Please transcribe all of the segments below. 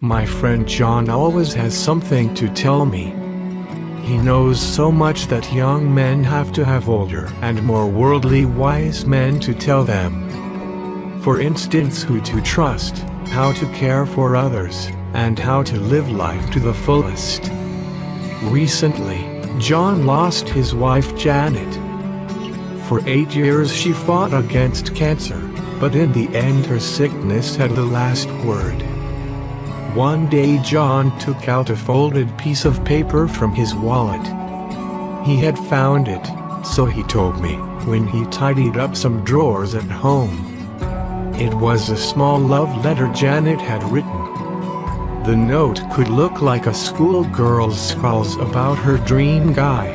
My friend John always has something to tell me. He knows so much that young men have to have older and more worldly wise men to tell them. For instance, who to trust, how to care for others, and how to live life to the fullest. Recently, John lost his wife Janet. For 8 years she fought against cancer, but in the end her sickness had the last word. One day John took out a folded piece of paper from his wallet. He had found it, so he told me, when he tidied up some drawers at home. It was a small love letter Janet had written. The note could look like a schoolgirl's scrawls about her dream guy.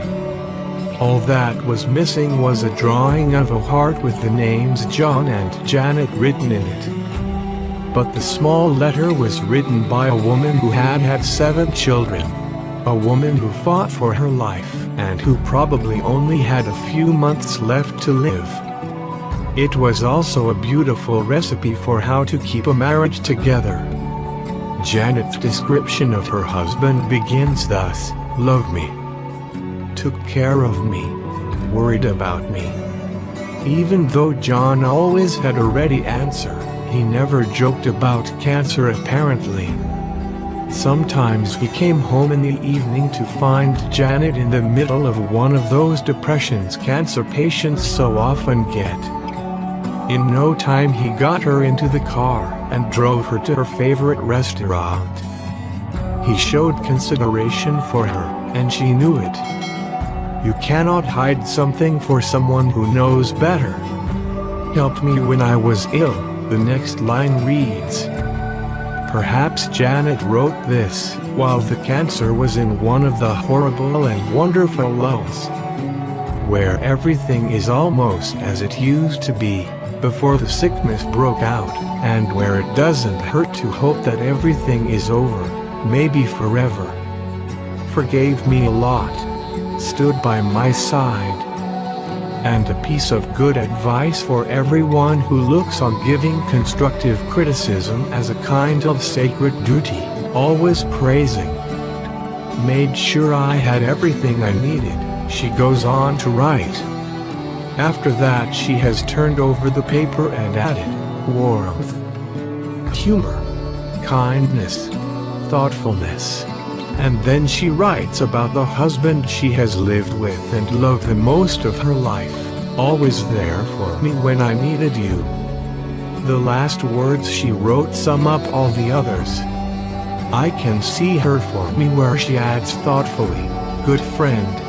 All that was missing was a drawing of a heart with the names John and Janet written in it. But the small letter was written by a woman who had had 7 children. A woman who fought for her life and who probably only had a few months left to live. It was also a beautiful recipe for how to keep a marriage together. Janet's description of her husband begins thus: "Loved me, took care of me, worried about me." Even though John always had a ready answer, he never joked about cancer apparently. Sometimes he came home in the evening to find Janet in the middle of one of those depressions cancer patients so often get. In no time he got her into the car and drove her to her favorite restaurant. He showed consideration for her, and she knew it. You cannot hide something for someone who knows better. Helped me when I was ill, the next line reads. Perhaps Janet wrote this while the cancer was in one of the horrible and wonderful lulls, where everything is almost as it used to be before the sickness broke out, and where it doesn't hurt to hope that everything is over, maybe forever. Forgave me a lot, stood by my side, and a piece of good advice for everyone who looks on giving constructive criticism as a kind of sacred duty, always praising. Made sure I had everything I needed, she goes on to write. After that she has turned over the paper and added warmth, humor, kindness, thoughtfulness. And then she writes about the husband she has lived with and loved the most of her life, always there for me when I needed you. The last words she wrote sum up all the others. I can see her for me where she adds thoughtfully, good friend.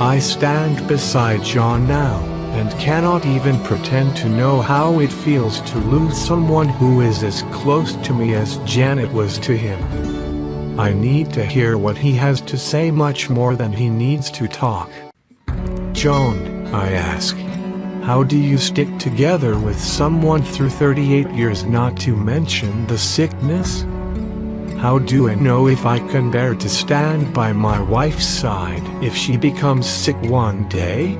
I stand beside John now, and cannot even pretend to know how it feels to lose someone who is as close to me as Janet was to him. I need to hear what he has to say much more than he needs to talk. John, I ask, how do you stick together with someone through 38 years, not to mention the sickness? How do I know if I can bear to stand by my wife's side if she becomes sick one day?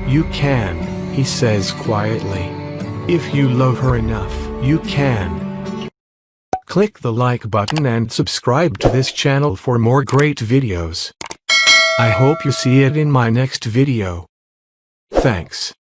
You can, he says quietly. If you love her enough, you can. Click the like button and subscribe to this channel for more great videos. I hope you see it in my next video. Thanks.